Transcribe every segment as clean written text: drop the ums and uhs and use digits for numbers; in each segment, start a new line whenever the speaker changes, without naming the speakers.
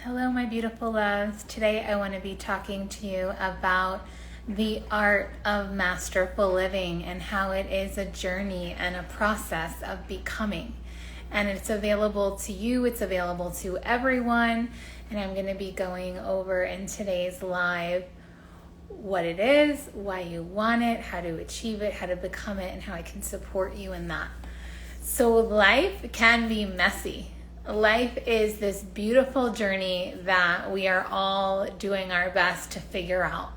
Hello, my beautiful loves. Today I want to be talking to you about the art of masterful living and how it is a journey and a process of becoming. And it's available to you, it's available to everyone. And I'm going to be going over in today's live what it is, why you want it, how to achieve it, how to become it, and how I can support you in that. So life can be messy. Life is this beautiful journey that we are all doing our best to figure out.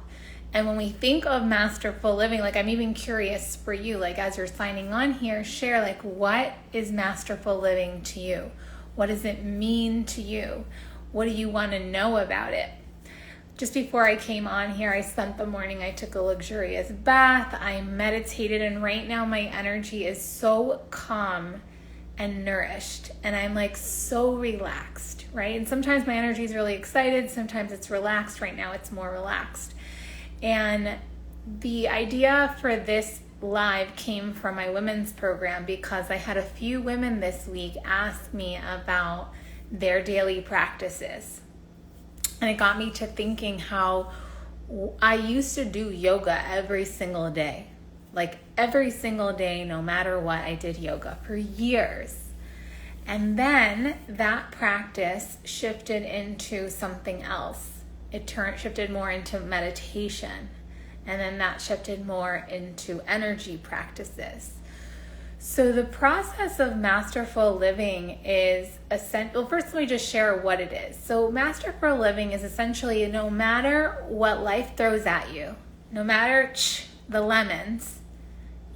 And when we think of masterful living, I'm even curious for you, as you're signing on here, share what is masterful living to you? What does it mean to you? What do you want to know about it? Just before I came on here, I spent the morning, I took a luxurious bath, I meditated, and right now my energy is so calm and nourished, and I'm so relaxed, right? And sometimes my energy is really excited, sometimes it's relaxed. Right now it's more relaxed. And the idea for this live came from my women's program because I had a few women this week ask me about their daily practices. And it got me to thinking how I used to do yoga every single day. Every single day, no matter what, I did yoga for years. And then that practice shifted into something else. It shifted more into meditation. And then that shifted more into energy practices. So the process of masterful living is essential. Well, first let me just share what it is. So masterful living is essentially no matter what life throws at you, no matter the lemons,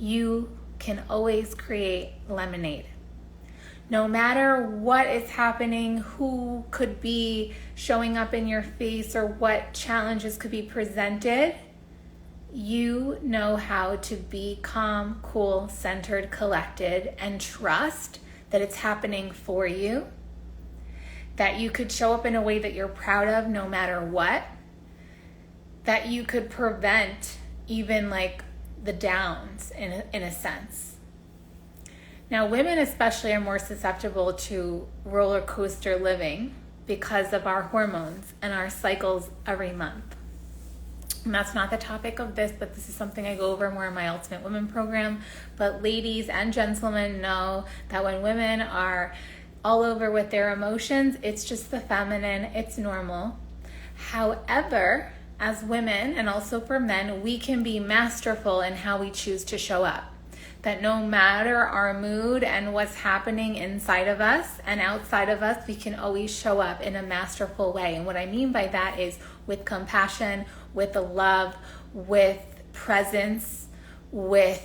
you can always create lemonade. No matter what is happening, who could be showing up in your face, or what challenges could be presented, you know how to be calm, cool, centered, collected, and trust that it's happening for you, that you could show up in a way that you're proud of no matter what, that you could prevent even the downs in a sense. Now, women especially are more susceptible to roller coaster living because of our hormones and our cycles every month. And that's not the topic of this, but this is something I go over more in my Ultimate Women program. But ladies and gentlemen know that when women are all over with their emotions, it's just the feminine, it's normal. However, as women, and also for men, we can be masterful in how we choose to show up. That no matter our mood and what's happening inside of us and outside of us, we can always show up in a masterful way. And what I mean by that is with compassion, with love, with presence, with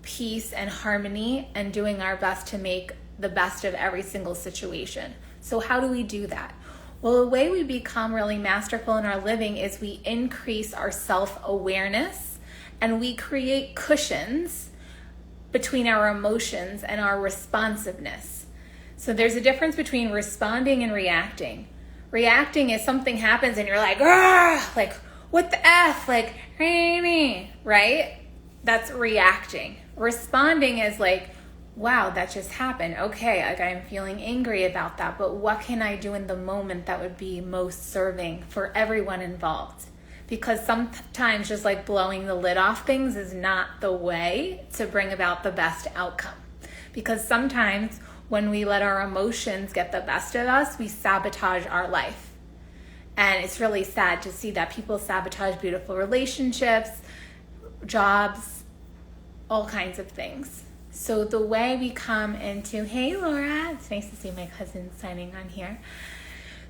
peace and harmony, and doing our best to make the best of every single situation. So how do we do that? Well, the way we become really masterful in our living is we increase our self-awareness and we create cushions between our emotions and our responsiveness. So there's a difference between responding and reacting. Reacting is something happens and you're what the F? Right? That's reacting. Responding is wow, that just happened. Okay, I'm feeling angry about that, but what can I do in the moment that would be most serving for everyone involved? Because sometimes just blowing the lid off things is not the way to bring about the best outcome. Because sometimes when we let our emotions get the best of us, we sabotage our life. And it's really sad to see that people sabotage beautiful relationships, jobs, all kinds of things. So the way we come into, hey Laura, it's nice to see my cousin signing on here.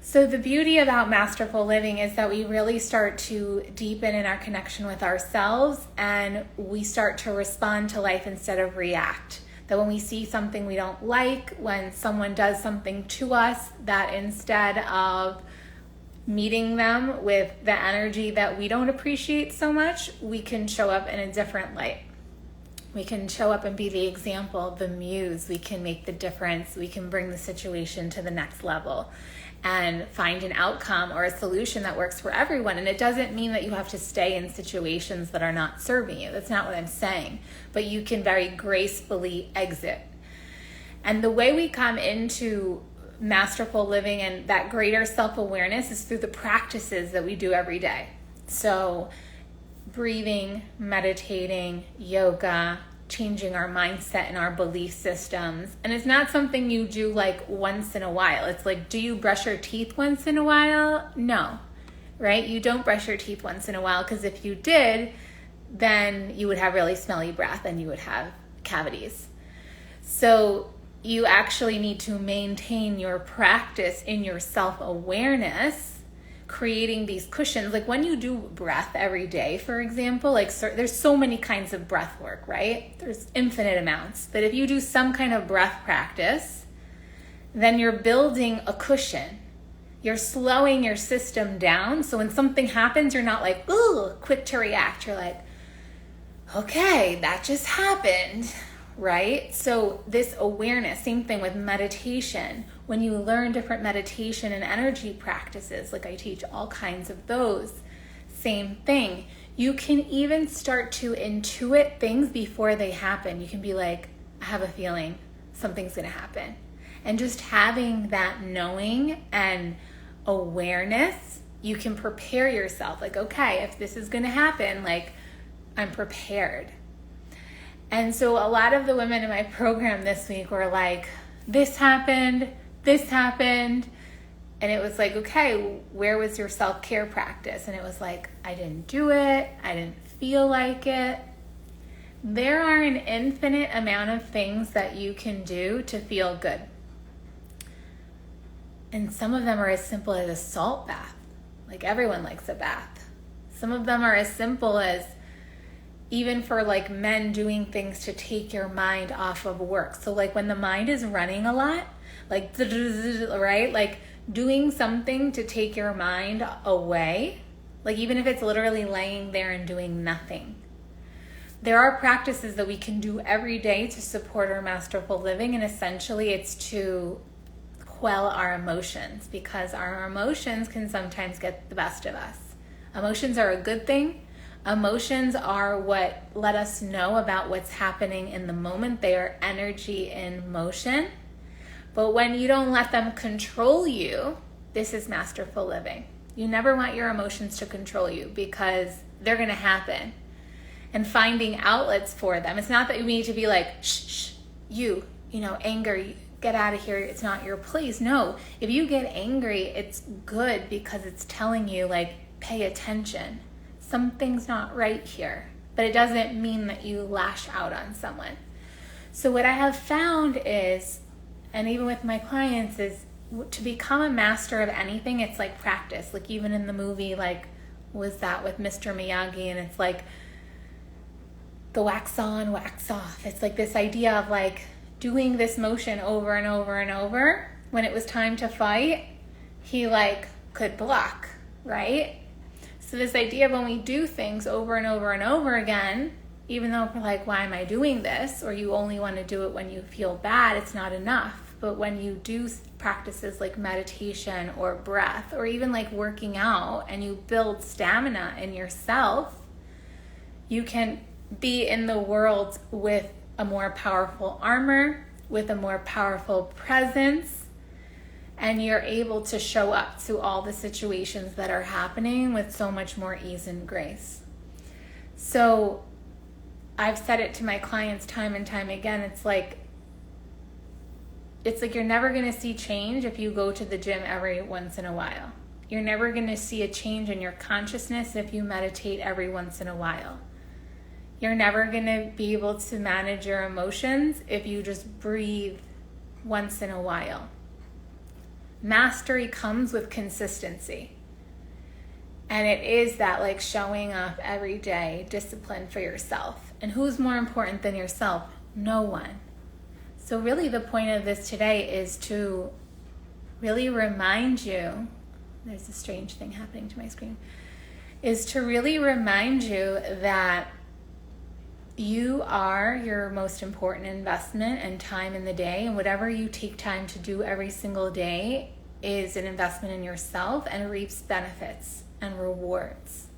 So the beauty about masterful living is that we really start to deepen in our connection with ourselves, and we start to respond to life instead of react. That when we see something we don't like, when someone does something to us, that instead of meeting them with the energy that we don't appreciate so much, we can show up in a different light. We can show up and be the example, the muse. We can make the difference. We can bring the situation to the next level and find an outcome or a solution that works for everyone. And it doesn't mean that you have to stay in situations that are not serving you. That's not what I'm saying. But you can very gracefully exit. And the way we come into masterful living and that greater self-awareness is through the practices that we do every day. So breathing, meditating, yoga, changing our mindset and our belief systems. And it's not something you do like once in a while. It's like, do you brush your teeth once in a while? No, right? You don't brush your teeth once in a while, because if you did, then you would have really smelly breath and you would have cavities. So you actually need to maintain your practice in your self-awareness, creating these cushions. Like when you do breath every day, for example, like there's so many kinds of breath work, right? There's infinite amounts. But if you do some kind of breath practice, then you're building a cushion. You're slowing your system down. So when something happens, you're not like, ooh, quick to react. You're like, okay, that just happened, right? So this awareness, same thing with meditation. When you learn different meditation and energy practices, like I teach all kinds of those, same thing. You can even start to intuit things before they happen. You can be like, I have a feeling something's going to happen. And just having that knowing and awareness, you can prepare yourself. Like, okay, if this is going to happen, like, I'm prepared. And so a lot of the women in my program this week were like, this happened. And it was like, okay, where was your self-care practice? And it was like, I didn't do it. I didn't feel like it. There are an infinite amount of things that you can do to feel good. And some of them are as simple as a salt bath. Like everyone likes a bath. Some of them are as simple as even for like men doing things to take your mind off of work. So like when the mind is running a lot, like, right? Like doing something to take your mind away, like even if it's literally laying there and doing nothing. There are practices that we can do every day to support our masterful living, and essentially it's to quell our emotions, because our emotions can sometimes get the best of us. Emotions are a good thing. Emotions are what let us know about what's happening in the moment. They are energy in motion. But when you don't let them control you, this is masterful living. You never want your emotions to control you, because they're going to happen. And finding outlets for them. It's not that we need to be like, shh, anger, get out of here. It's not your place. No, if you get angry, it's good, because it's telling you like, pay attention. Something's not right here. But it doesn't mean that you lash out on someone. So what I have found is, and even with my clients, is to become a master of anything, it's like practice. Like even in the movie, like, was that with Mr. Miyagi? And it's like the wax on, wax off. It's like this idea of like doing this motion over and over and over. When it was time to fight, he like could block, right? So this idea of when we do things over and over and over again, even though we're like, why am I doing this? Or you only want to do it when you feel bad, it's not enough. But when you do practices like meditation or breath, or even like working out, and you build stamina in yourself, you can be in the world with a more powerful armor, with a more powerful presence, and you're able to show up to all the situations that are happening with so much more ease and grace. So I've said it to my clients time and time again. It's like you're never going to see change if you go to the gym every once in a while. You're never going to see a change in your consciousness if you meditate every once in a while. You're never going to be able to manage your emotions if you just breathe once in a while. Mastery comes with consistency. And it is that like showing up every day, discipline for yourself. And who's more important than yourself? No one. So really the point of this today is to really remind you, there's a strange thing happening to my screen, is to really remind you that you are your most important investment and time in the day, and whatever you take time to do every single day is an investment in yourself and reaps benefits and rewards.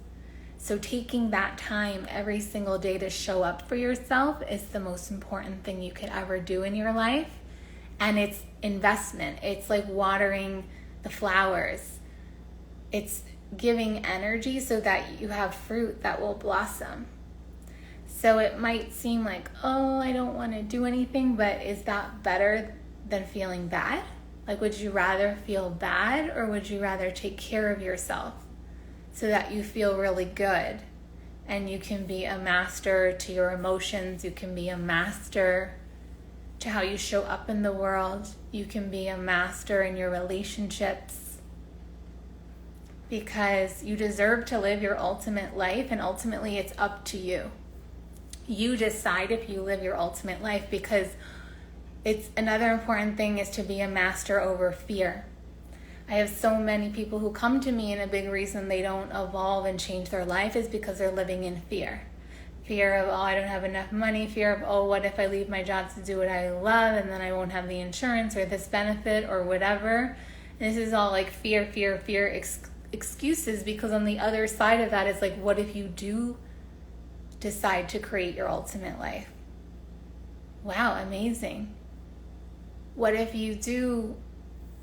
So taking that time every single day to show up for yourself is the most important thing you could ever do in your life. And it's investment. It's like watering the flowers. It's giving energy so that you have fruit that will blossom. So it might seem like, oh, I don't want to do anything, but is that better than feeling bad? Like, would you rather feel bad, or would you rather take care of yourself so that you feel really good and you can be a master to your emotions? You can be a master to how you show up in the world. You can be a master in your relationships, because you deserve to live your ultimate life, and ultimately it's up to you. You decide if you live your ultimate life, because it's another important thing is to be a master over fear. I have so many people who come to me, and a big reason they don't evolve and change their life is because they're living in fear. Fear of, oh, I don't have enough money. Fear of, oh, what if I leave my job to do what I love and then I won't have the insurance or this benefit or whatever. And this is all like fear, excuses, because on the other side of that is like, what if you do decide to create your ultimate life? Wow, amazing. What if you do,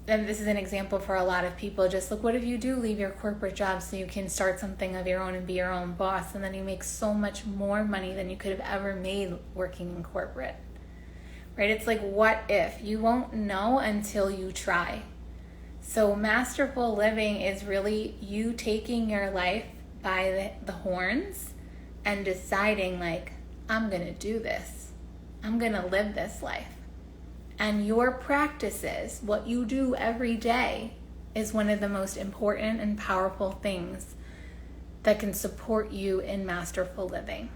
and this is an example for a lot of people, just look, what if you do leave your corporate job so you can start something of your own and be your own boss, and then you make so much more money than you could have ever made working in corporate, right? It's like, what if? You won't know until you try. So masterful living is really you taking your life by the horns and deciding, like, I'm going to do this. I'm going to live this life. And your practices, what you do every day, is one of the most important and powerful things that can support you in masterful living.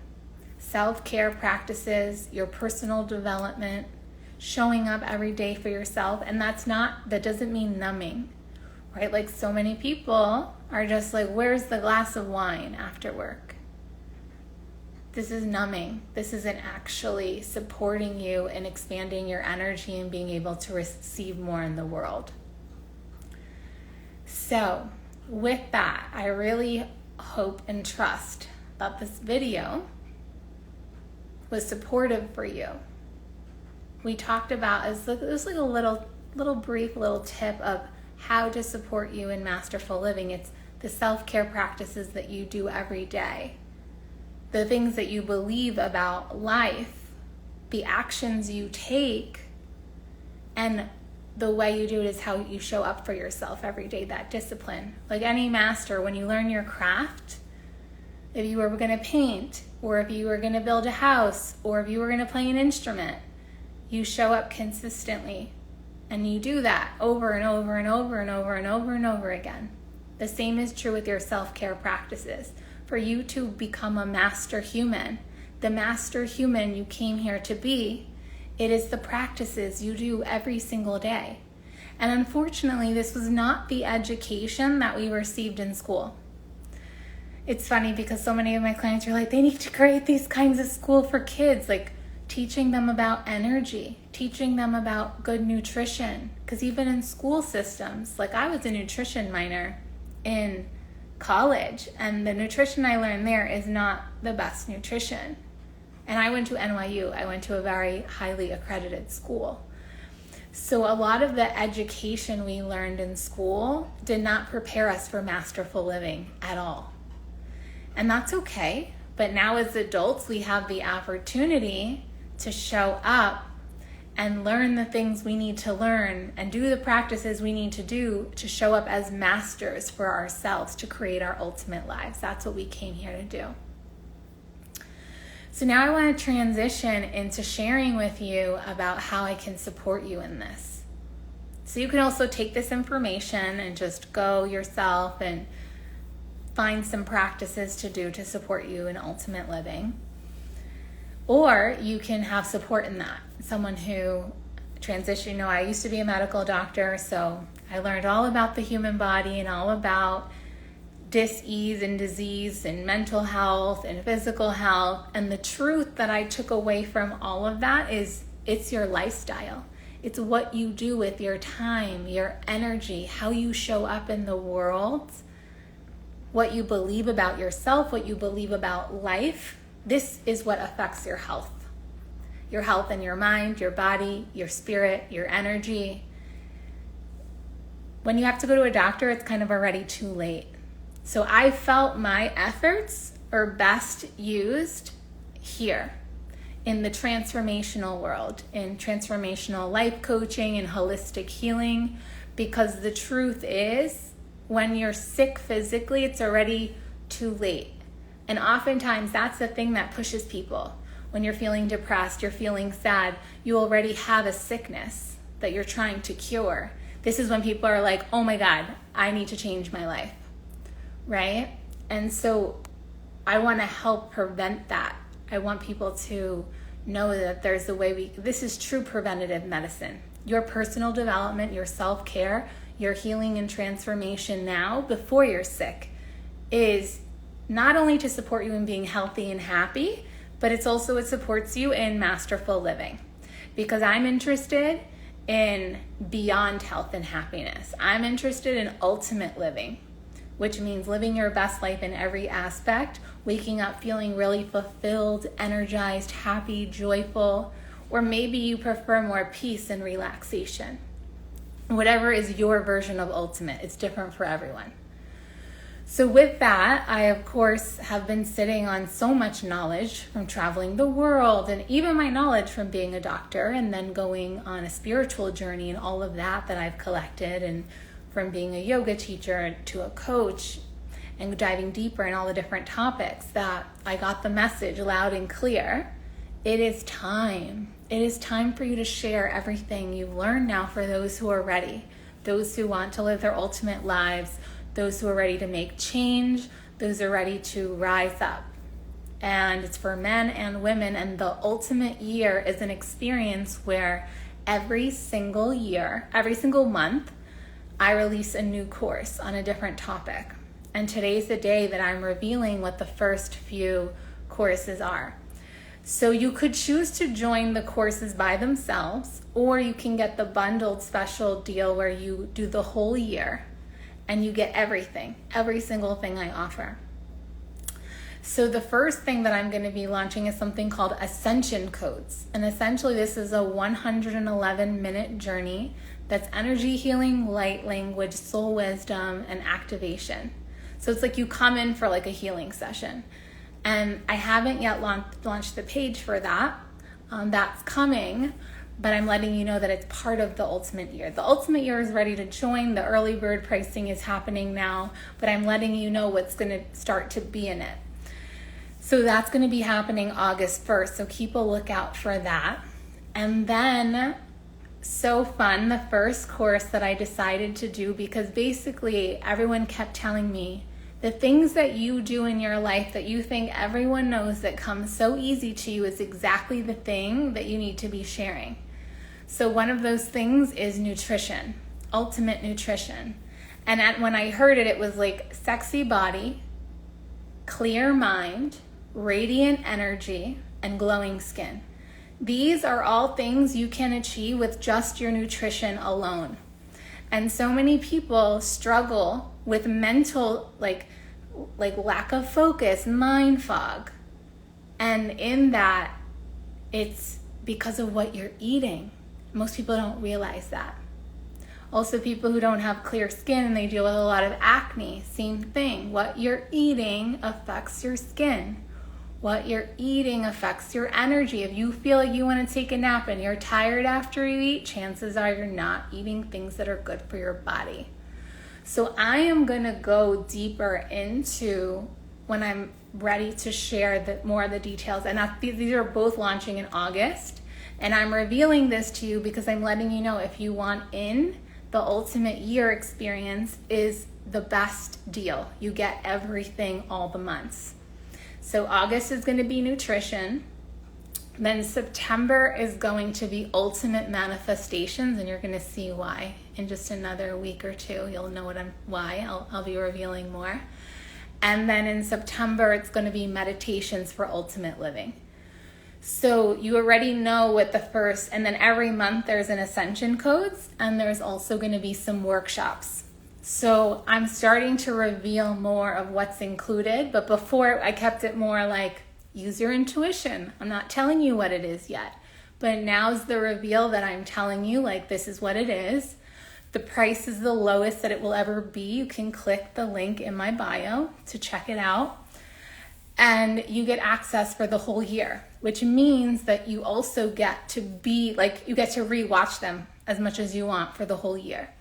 Self-care practices, your personal development, showing up every day for yourself. And that doesn't mean numbing, right? Like, so many people are just like, where's the glass of wine after work? This is numbing. This isn't actually supporting you and expanding your energy and being able to receive more in the world. So with that, I really hope and trust that this video was supportive for you. We talked about, it was like a little brief tip of how to support you in masterful living. It's the self-care practices that you do every day, the things that you believe about life, the actions you take, and the way you do it is how you show up for yourself every day, that discipline. Like any master, when you learn your craft, if you were going to paint, or if you were going to build a house, or if you were going to play an instrument, you show up consistently. And you do that over and over and over and over and over and over again. The same is true with your self-care practices. For you to become a master human, the master human you came here to be, it is the practices you do every single day. And unfortunately, this was not the education that we received in school. It's funny because so many of my clients are like, they need to create these kinds of school for kids, like teaching them about energy, teaching them about good nutrition. Because even in school systems, like I was a nutrition minor in college, and the nutrition I learned there is not the best nutrition. And I went to NYU. I went to a very highly accredited school. So a lot of the education we learned in school did not prepare us for masterful living at all. And that's okay. But now as adults, we have the opportunity to show up and learn the things we need to learn and do the practices we need to do to show up as masters for ourselves to create our ultimate lives. That's what we came here to do. So now I want to transition into sharing with you about how I can support you in this. So you can also take this information and just go yourself and find some practices to do to support you in ultimate living. Or you can have support in that. Someone who transitioned, I used to be a medical doctor, so I learned all about the human body and all about dis-ease and disease and mental health and physical health. And the truth that I took away from all of that is it's your lifestyle. It's what you do with your time, your energy, how you show up in the world, what you believe about yourself, what you believe about life. This is what affects your health. your health and your mind, your body, your spirit, your energy. When you have to go to a doctor, it's kind of already too late. So I felt my efforts are best used here in the transformational world, in transformational life coaching and holistic healing, because the truth is, when you're sick physically, it's already too late. And oftentimes that's the thing that pushes people. When you're feeling depressed, you're feeling sad, you already have a sickness that you're trying to cure. This is when people are like, oh my God, I need to change my life, right? And so I want to help prevent that. I want people to know that there's a way this is true preventative medicine. Your personal development, your self-care, your healing and transformation now before you're sick is not only to support you in being healthy and happy, but it supports you in masterful living. Because I'm interested in beyond health and happiness. I'm interested in ultimate living, which means living your best life in every aspect, waking up feeling really fulfilled, energized, happy, joyful, or maybe you prefer more peace and relaxation. Whatever is your version of ultimate, it's different for everyone. So with that, I of course have been sitting on so much knowledge from traveling the world, and even my knowledge from being a doctor and then going on a spiritual journey and all of that I've collected, and from being a yoga teacher to a coach and diving deeper in all the different topics, that I got the message loud and clear. It is time. It is time for you to share everything you've learned now for those who are ready, those who want to live their ultimate lives, those who are ready to make change, those who are ready to rise up. And it's for men and women, and the ultimate year is an experience where every single month, I release a new course on a different topic. And today's the day that I'm revealing what the first few courses are. So you could choose to join the courses by themselves, or you can get the bundled special deal where you do the whole year and you get everything, every single thing I offer. So the first thing that I'm going to be launching is something called Ascension Codes. And essentially this is a 111-minute journey that's energy healing, light language, soul wisdom, and activation. So it's like you come in for like a healing session. And I haven't yet launched the page for that. That's coming, but I'm letting you know that it's part of the ultimate year. The ultimate year is ready to join. The early bird pricing is happening now, but I'm letting you know what's going to start to be in it. So that's going to be happening August 1st. So keep a lookout for that. And then, so fun, the first course that I decided to do, because basically everyone kept telling me the things that you do in your life that you think everyone knows that comes so easy to you is exactly the thing that you need to be sharing. So one of those things is nutrition, ultimate nutrition. And when I heard it, it was like sexy body, clear mind, radiant energy, and glowing skin. These are all things you can achieve with just your nutrition alone. And so many people struggle with mental, like lack of focus, mind fog. And in that, it's because of what you're eating. Most people don't realize that. Also, people who don't have clear skin and they deal with a lot of acne, same thing. What you're eating affects your skin. What you're eating affects your energy. If you feel like you want to take a nap and you're tired after you eat, chances are you're not eating things that are good for your body. So I am going to go deeper into when I'm ready to share more of the details. And these are both launching in August. And I'm revealing this to you because I'm letting you know if you want in, the ultimate year experience is the best deal. You get everything all the months. So August is going to be nutrition. Then September is going to be ultimate manifestations, and you're going to see why in just another week or two. You'll know why. I'll be revealing more. And then in September, it's going to be meditations for ultimate living. So you already know what the first, and then every month there's an Ascension Codes, and there's also going to be some workshops. So I'm starting to reveal more of what's included, but before I kept it more like, use your intuition. I'm not telling you what it is yet, But now's the reveal that I'm telling you, like, this is what it is. The price is the lowest that it will ever be. You can click the link in my bio to check it out. And you get access for the whole year, which means that you also get to be, like, you get to rewatch them as much as you want for the whole year.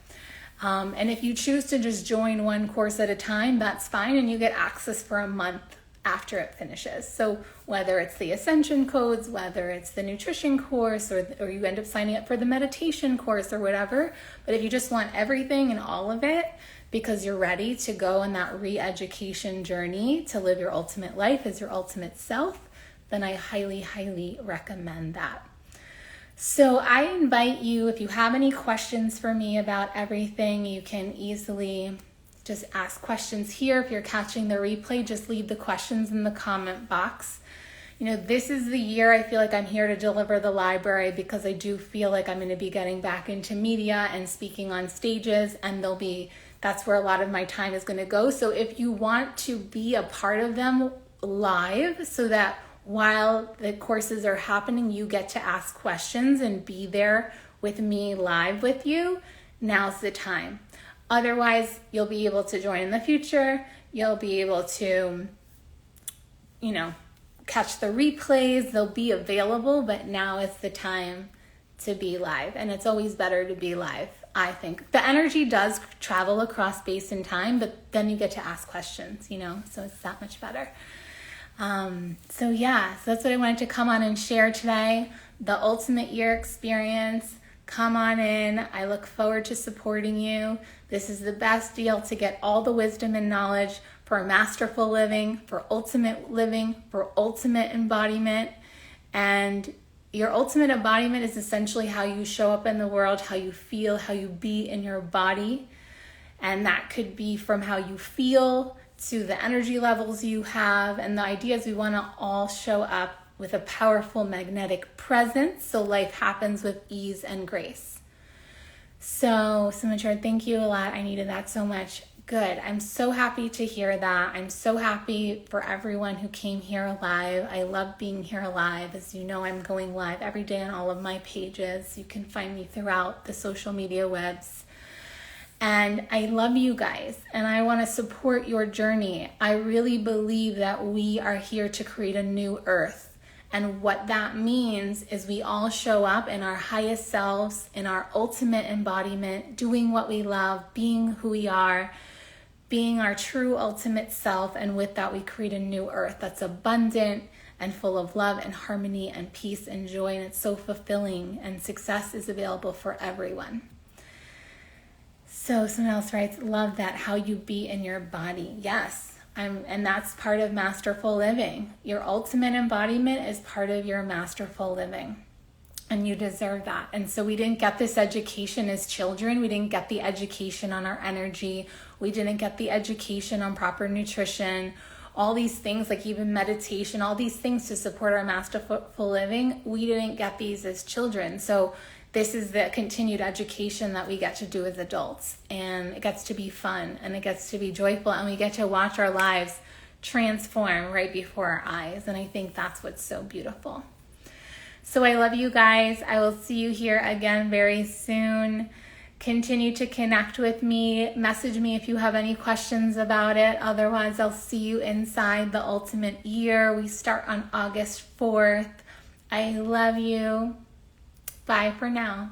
And if you choose to just join one course at a time, that's fine. And you get access for a month after it finishes. So whether it's the Ascension codes, whether it's the nutrition course, or you end up signing up for the meditation course or whatever, but if you just want everything and all of it because you're ready to go on that re-education journey to live your ultimate life as your ultimate self, then I highly, highly recommend that. So I invite you, if you have any questions for me about everything, you can easily just ask questions here. If you're catching the replay, just leave the questions in the comment box. You know, this is the year I feel like I'm here to deliver the library, because I do feel like I'm going to be getting back into media and speaking on stages, and that's where a lot of my time is going to go. So if you want to be a part of them live, so that while the courses are happening, you get to ask questions and be there with me live with you, now's the time. Otherwise, you'll be able to join in the future. You'll be able to, catch the replays. They'll be available, but now is the time to be live. And it's always better to be live, I think. The energy does travel across space and time, but then you get to ask questions, so it's that much better. So that's what I wanted to come on and share today. The Ultimate Year Experience. Come on in. I look forward to supporting you. This is the best deal to get all the wisdom and knowledge for masterful living, for ultimate living, for ultimate embodiment. And your ultimate embodiment is essentially how you show up in the world, how you feel, how you be in your body. And that could be from how you feel to the energy levels you have. And the idea is we want to all show up with a powerful magnetic presence, so life happens with ease and grace. So Richard, thank you a lot. I needed that so much. Good. I'm so happy to hear that. I'm so happy for everyone who came here live. I love being here live. As you know, I'm going live every day on all of my pages. You can find me throughout the social media webs. And I love you guys, and I want to support your journey. I really believe that we are here to create a new earth. And what that means is we all show up in our highest selves, in our ultimate embodiment, doing what we love, being who we are, being our true ultimate self. And with that, we create a new earth that's abundant and full of love and harmony and peace and joy. And it's so fulfilling, and success is available for everyone. So someone else writes, love that, how you be in your body. Yes. And that's part of masterful living. Your ultimate embodiment is part of your masterful living, and you deserve that. And so we didn't get this education as children. We didn't get the education on our energy. We didn't get the education on proper nutrition, all these things, like even meditation, all these things to support our masterful living. We didn't get these as children. So this is the continued education that we get to do as adults, and it gets to be fun, and it gets to be joyful, and we get to watch our lives transform right before our eyes. And I think that's what's so beautiful. So I love you guys. I will see you here again very soon. Continue to connect with me. Message me if you have any questions about it. Otherwise, I'll see you inside the Ultimate Year. We start on August 4th. I love you. Bye for now.